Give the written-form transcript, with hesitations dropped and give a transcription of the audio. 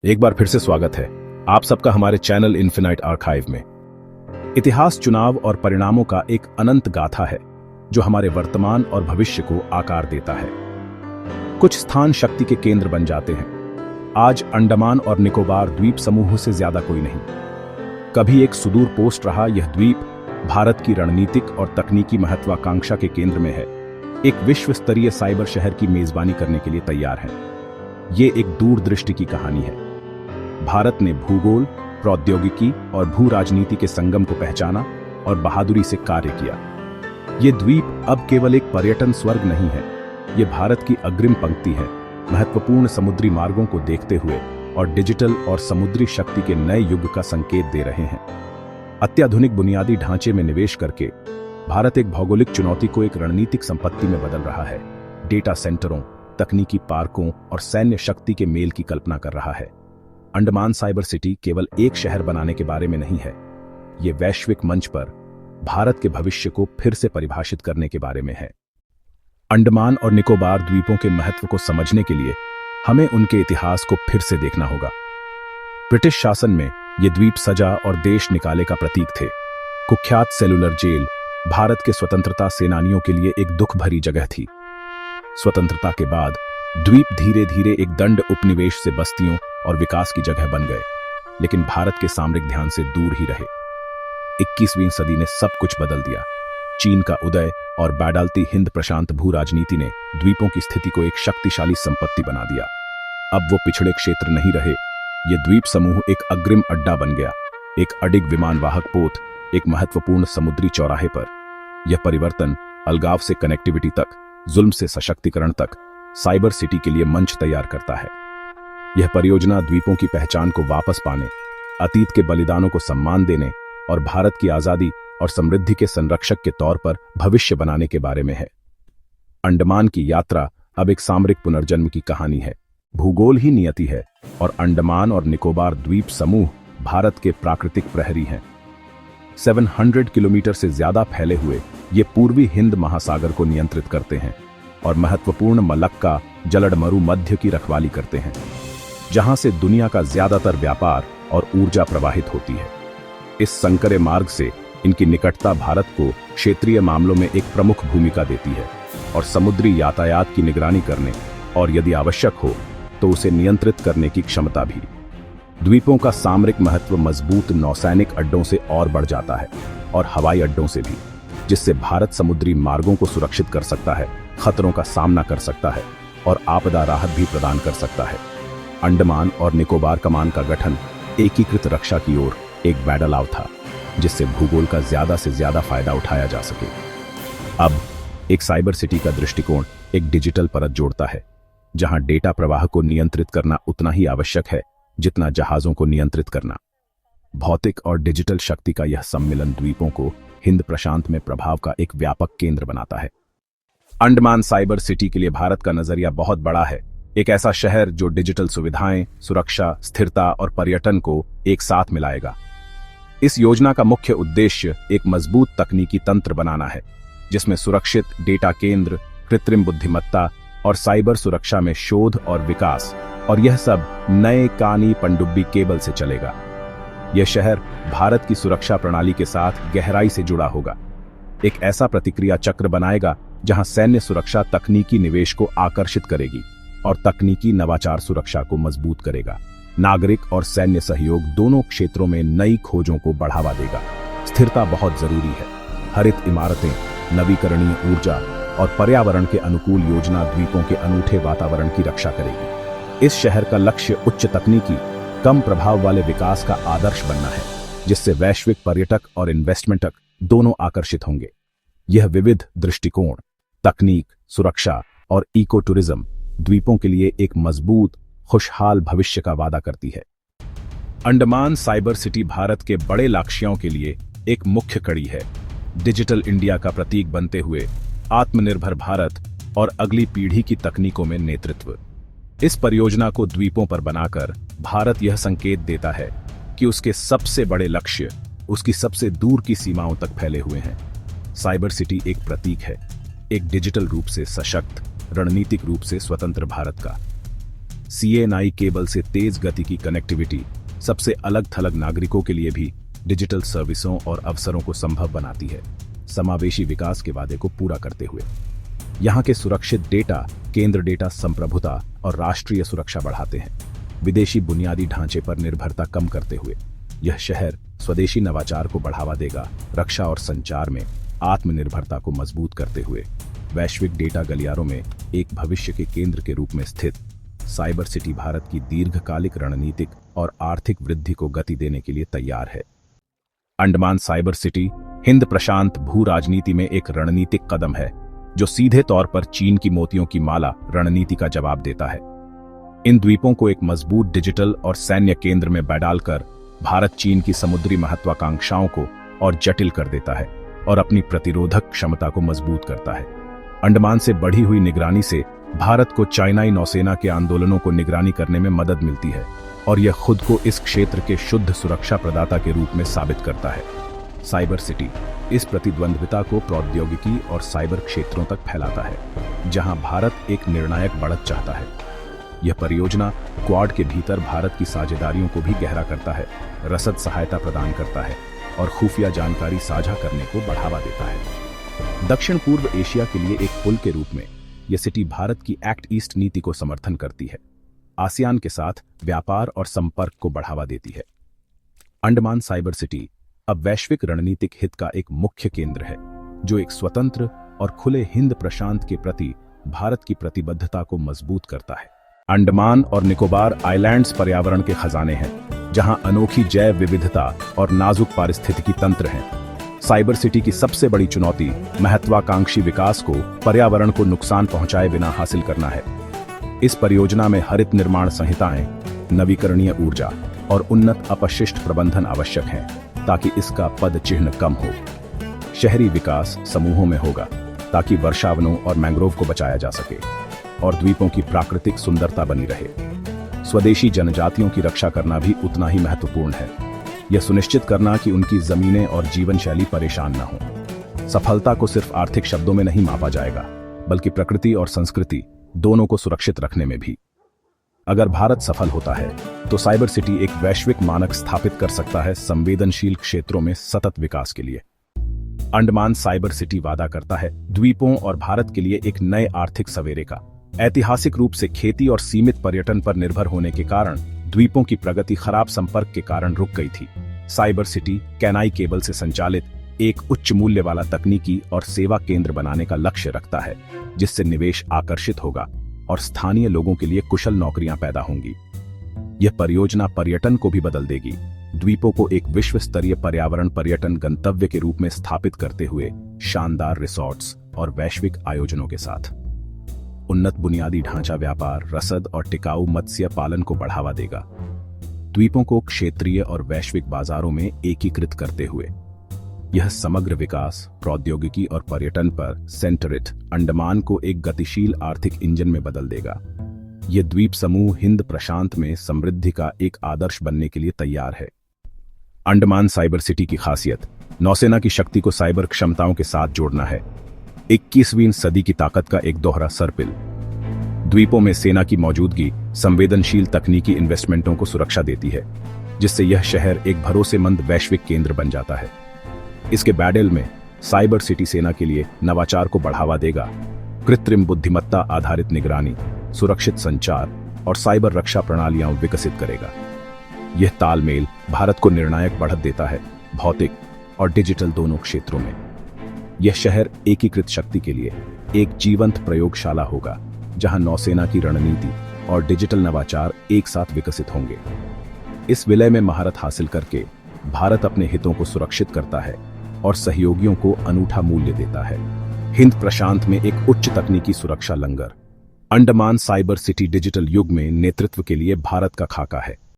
एक बार फिर से स्वागत है आप सबका हमारे चैनल इन्फिनाइट आर्काइव में। इतिहास चुनाव और परिणामों का एक अनंत गाथा है जो हमारे वर्तमान और भविष्य को आकार देता है। कुछ स्थान शक्ति के केंद्र बन जाते हैं। आज अंडमान और निकोबार द्वीप समूह से ज्यादा कोई नहीं। कभी एक सुदूर पोस्ट रहा यह द्वीप भारत की रणनीतिक और तकनीकी महत्वाकांक्षा के केंद्र में है। एक विश्व स्तरीय साइबर शहर की मेजबानी करने के लिए तैयार है। ये एक दूरदृष्टि की कहानी है। भारत ने भूगोल, प्रौद्योगिकी और भू राजनीति के संगम को पहचाना और बहादुरी से कार्य किया। ये द्वीप अब केवल एक पर्यटन स्वर्ग नहीं है, ये भारत की अग्रिम पंक्ति है, महत्वपूर्ण समुद्री मार्गों को देखते हुए और डिजिटल और समुद्री शक्ति के नए युग का संकेत दे रहे हैं। अत्याधुनिक बुनियादी ढांचे में निवेश करके भारत एक भौगोलिक चुनौती को एक रणनीतिक संपत्ति में बदल रहा है। डेटा सेंटरों, तकनीकी पार्कों और सैन्य शक्ति के मेल की कल्पना कर रहा है। अंडमान साइबर सिटी केवल एक शहर बनाने के बारे में नहीं है, ये वैश्विक मंच पर भारत के भविष्य को फिर से परिभाषित करने के बारे में है। अंडमान और निकोबार द्वीपों के महत्व को समझने के लिए हमें उनके इतिहास को फिर से देखना होगा। ब्रिटिश शासन में ये द्वीप सजा और देश निकाले का प्रतीक थे। कुख्यात सेलुलर जेल भारत के स्वतंत्रता सेनानियों के लिए एक दुख भरी जगह थी। स्वतंत्रता के बाद द्वीप धीरे धीरे एक दंड उपनिवेश से बस्तियों और विकास की जगह बन गए, लेकिन भारत के सामरिक ध्यान से दूर ही रहे। 21वीं सदी ने सब कुछ बदल दिया। चीन का उदय और बैडालती हिंद प्रशांत भू राजनीति ने द्वीपों की स्थिति को एक शक्तिशाली संपत्ति बना दिया। अब वो पिछड़े क्षेत्र नहीं रहे, ये द्वीप समूह एक अग्रिम अड्डा बन गया, एक अडिग विमानवाहक पोत, एक महत्वपूर्ण समुद्री चौराहे पर। यह परिवर्तन अलगाव से कनेक्टिविटी तक, जुल्म से सशक्तिकरण तक साइबर सिटी के लिए मंच तैयार करता है। यह परियोजना द्वीपों की पहचान को वापस पाने, अतीत के बलिदानों को सम्मान देने और भारत की आजादी और समृद्धि के संरक्षक के तौर पर भविष्य बनाने के बारे में है। अंडमान की यात्रा अब एक सामरिक पुनर्जन्म की कहानी है। भूगोल ही नियति है और अंडमान और निकोबार द्वीप समूह भारत के प्राकृतिक प्रहरी हैं। 700 किलोमीटर से ज्यादा फैले हुए ये पूर्वी हिंद महासागर को नियंत्रित करते हैं और महत्वपूर्ण मलक्का जलडमरु मध्य की रखवाली करते हैं, जहां से दुनिया का ज्यादातर व्यापार और ऊर्जा प्रवाहित होती है। इस संकरे मार्ग से इनकी निकटता भारत को क्षेत्रीय मामलों में एक प्रमुख भूमिका देती है और समुद्री यातायात की निगरानी करने और यदि आवश्यक हो तो उसे नियंत्रित करने की क्षमता भी। द्वीपों का सामरिक महत्व मजबूत नौसैनिक अड्डों से और बढ़ जाता है और हवाई अड्डों से भी, जिससे भारत समुद्री मार्गों को सुरक्षित कर सकता है, खतरों का सामना कर सकता है और आपदा राहत भी प्रदान कर सकता है। अंडमान और निकोबार कमान का गठन एकीकृत रक्षा की ओर एक बैडलाव था, जिससे भूगोल का ज्यादा से ज्यादा फायदा उठाया जा सके। अब एक साइबर सिटी का दृष्टिकोण एक डिजिटल परत जोड़ता है, जहां डेटा प्रवाह को नियंत्रित करना उतना ही आवश्यक है जितना जहाजों को नियंत्रित करना। भौतिक और डिजिटल शक्ति का यह सम्मिलन द्वीपों को हिंद प्रशांत में प्रभाव का एक व्यापक केंद्र बनाता है। अंडमान साइबर सिटी के लिए भारत का नजरिया बहुत बड़ा है। एक ऐसा शहर जो डिजिटल सुविधाएं, सुरक्षा, स्थिरता और पर्यटन को एक साथ मिलाएगा। इस योजना का मुख्य उद्देश्य एक मजबूत तकनीकी तंत्र बनाना है, जिसमें सुरक्षित डेटा केंद्र, कृत्रिम बुद्धिमत्ता और साइबर सुरक्षा में शोध और विकास, और यह सब नए कानी पनडुब्बी केबल से चलेगा। यह शहर भारत की सुरक्षा प्रणाली के साथ गहराई से जुड़ा होगा। एक ऐसा प्रतिक्रिया चक्र बनाएगा जहां सैन्य सुरक्षा तकनीकी निवेश को आकर्षित करेगी और तकनीकी नवाचार सुरक्षा को मजबूत करेगा। नागरिक और सैन्य सहयोग दोनों क्षेत्रों में नई खोजों को बढ़ावा देगा। स्थिरता बहुत जरूरी है। हरित इमारतें, नवीकरणीय ऊर्जा और पर्यावरण के अनुकूल योजना द्वीपों के अनूठे वातावरण की रक्षा करेगी। इस शहर का लक्ष्य उच्च तकनीकी, कम प्रभाव वाले विकास का आदर्श बनना है, जिससे वैश्विक पर्यटक और इन्वेस्टमेंटक दोनों आकर्षित होंगे। यह विविध दृष्टिकोण, तकनीक, सुरक्षा और इको टूरिज्म द्वीपों के लिए एक मजबूत, खुशहाल भविष्य का वादा करती है। अंडमान साइबर सिटी भारत के बड़े लक्ष्यों के लिए एक मुख्य कड़ी है। डिजिटल इंडिया का प्रतीक बनते हुए आत्मनिर्भर भारत और अगली पीढ़ी की तकनीकों में नेतृत्व। इस परियोजना को द्वीपों पर बनाकर भारत यह संकेत देता है कि उसके सबसे बड़े लक्ष्य उसकी सबसे दूर की सीमाओं तक फैले हुए हैं। साइबर सिटी एक प्रतीक है, एक डिजिटल रूप से सशक्त, रणनीतिक रूप से स्वतंत्र भारत का। CNI केबल से तेज गति की कनेक्टिविटी सबसे अलग थलग नागरिकों के लिए भी डिजिटल सर्विसों और अवसरों को संभव बनाती है, समावेशी विकास के वादे को पूरा करते हुए। यहाँ के सुरक्षित डेटा केंद्र डेटा संप्रभुता और राष्ट्रीय सुरक्षा बढ़ाते हैं, विदेशी बुनियादी ढांचे पर निर्भरता कम करते हुए। यह शहर स्वदेशी नवाचार को बढ़ावा देगा, रक्षा और संचार में आत्मनिर्भरता को मजबूत करते हुए वैश्विक डेटा गलियारों में एक भविष्य के केंद्र के रूप में स्थित साइबर सिटी भारत की दीर्घकालिक रणनीतिक और आर्थिक वृद्धि को गति देने के लिए तैयार है। अंडमान साइबर सिटी हिंद प्रशांत भू राजनीति में एक रणनीतिक कदम है जो सीधे तौर पर चीन की मोतियों की माला रणनीति का जवाब देता है। इन द्वीपों को एक मजबूत डिजिटल और सैन्य केंद्र में डालकर भारत चीन की समुद्री महत्वाकांक्षाओं को और जटिल कर देता है और अपनी प्रतिरोधक क्षमता को मजबूत करता है। अंडमान से बढ़ी हुई निगरानी से भारत को चाइनाई नौसेना के आंदोलनों को निगरानी करने में मदद मिलती है और यह खुद को इस क्षेत्र के शुद्ध सुरक्षा प्रदाता के रूप में साबित करता है। साइबर सिटी इस प्रतिद्वंद्विता को प्रौद्योगिकी और साइबर क्षेत्रों तक फैलाता है, जहां भारत एक निर्णायक बढ़त चाहता है। यह परियोजना क्वाड के भीतर भारत की साझेदारियों को भी गहरा करता है, रसद सहायता प्रदान करता है और खुफिया जानकारी साझा करने को बढ़ावा देता है। दक्षिण पूर्व एशिया के लिए एक पुल के रूप में यह सिटी भारत की एक्ट ईस्ट नीति को समर्थन करती है, आसियान के साथ व्यापार और संपर्क को बढ़ावा देती है। अंडमान साइबर सिटी अब वैश्विक रणनीतिक हित का एक मुख्य केंद्र है, जो एक स्वतंत्र और खुले हिंद प्रशांत के प्रति भारत की प्रतिबद्धता को मजबूत करता है। अंडमान और निकोबार आइलैंड्स पर्यावरण के खजाने हैं, जहां अनोखी जैव विविधता और नाजुक पारिस्थितिकी तंत्र हैं। साइबर सिटी की सबसे बड़ी चुनौती महत्वाकांक्षी विकास को पर्यावरण को नुकसान पहुंचाए बिना हासिल करना है। इस परियोजना में हरित निर्माण संहिताएं, नवीकरणीय ऊर्जा और उन्नत अपशिष्ट प्रबंधन आवश्यक हैं, ताकि इसका पद चिह्न कम हो। शहरी विकास समूहों में होगा ताकि वर्षावनों और मैंग्रोव को बचाया जा सके और द्वीपों की प्राकृतिक सुंदरता बनी रहे। स्वदेशी जनजातियों की रक्षा करना भी उतना ही महत्वपूर्ण है, यह सुनिश्चित करना कि उनकी जमीनें और जीवन शैली परेशान न हो। सफलता को सिर्फ आर्थिक शब्दों में नहीं मापा जाएगा, बल्कि प्रकृति और संस्कृति दोनों को सुरक्षित रखने में भी। अगर भारत सफल होता है तो साइबर सिटी एक वैश्विक मानक स्थापित कर सकता है संवेदनशील क्षेत्रों में सतत विकास के लिए। अंडमान साइबर सिटी वादा करता है द्वीपों और भारत के लिए एक नए आर्थिक सवेरे का। ऐतिहासिक रूप से खेती और सीमित पर्यटन पर निर्भर होने के कारण द्वीपों की प्रगति खराब संपर्क के कारण रुक गई थी। साइबर सिटी CNI केबल से संचालित एक उच्च मूल्य वाला तकनीकी और सेवा केंद्र बनाने का लक्ष्य रखता है, जिससे निवेश आकर्षित होगा और स्थानीय लोगों के लिए कुशल नौकरियां पैदा होंगी। यह परियोजना पर्यटन को भी बदल देगी, द्वीपों को एक विश्व स्तरीय पर्यावरण पर्यटन गंतव्य के रूप में स्थापित करते हुए शानदार रिसॉर्ट्स और वैश्विक आयोजनों के साथ। उन्नत बुनियादी ढांचा व्यापार, रसद और टिकाऊ मत्स्य पालन को बढ़ावा देगा, द्वीपों को क्षेत्रीय और वैश्विक बाजारों में एकीकृत करते हुए। यह समग्र विकास, प्रौद्योगिकी और पर्यटन पर सेंटरित अंडमान को एक गतिशील आर्थिक इंजन में बदल देगा। यह द्वीप समूह हिंद प्रशांत में समृद्धि का एक आदर्श बनने के लिए तैयार है। अंडमान साइबर सिटी की खासियत नौसेना की शक्ति को साइबर क्षमताओं के साथ जोड़ना है। 21वीं सदी की ताकत का एक दोहरा सरपिल। द्वीपों में सेना की मौजूदगी संवेदनशील तकनीकी इन्वेस्टमेंटों को सुरक्षा देती है, जिससे यह शहर एक भरोसेमंद वैश्विक केंद्र बन जाता है। इसके बैडल में साइबर सिटी सेना के लिए नवाचार को बढ़ावा देगा, कृत्रिम बुद्धिमत्ता आधारित निगरानी, सुरक्षित संचार और साइबर रक्षा प्रणालियां विकसित करेगा। यह तालमेल भारत को निर्णायक बढ़त देता है, भौतिक और डिजिटल दोनों क्षेत्रों में। यह शहर एकीकृत शक्ति के लिए एक जीवंत प्रयोगशाला होगा, जहां नौसेना की रणनीति और डिजिटल नवाचार एक साथ विकसित होंगे। इस विलय में महारत हासिल करके भारत अपने हितों को सुरक्षित करता है और सहयोगियों को अनूठा मूल्य देता है। हिंद प्रशांत में एक उच्च तकनीकी सुरक्षा लंगर। अंडमान साइबर सिटी डिजिटल युग में नेतृत्व के लिए भारत का खाका है।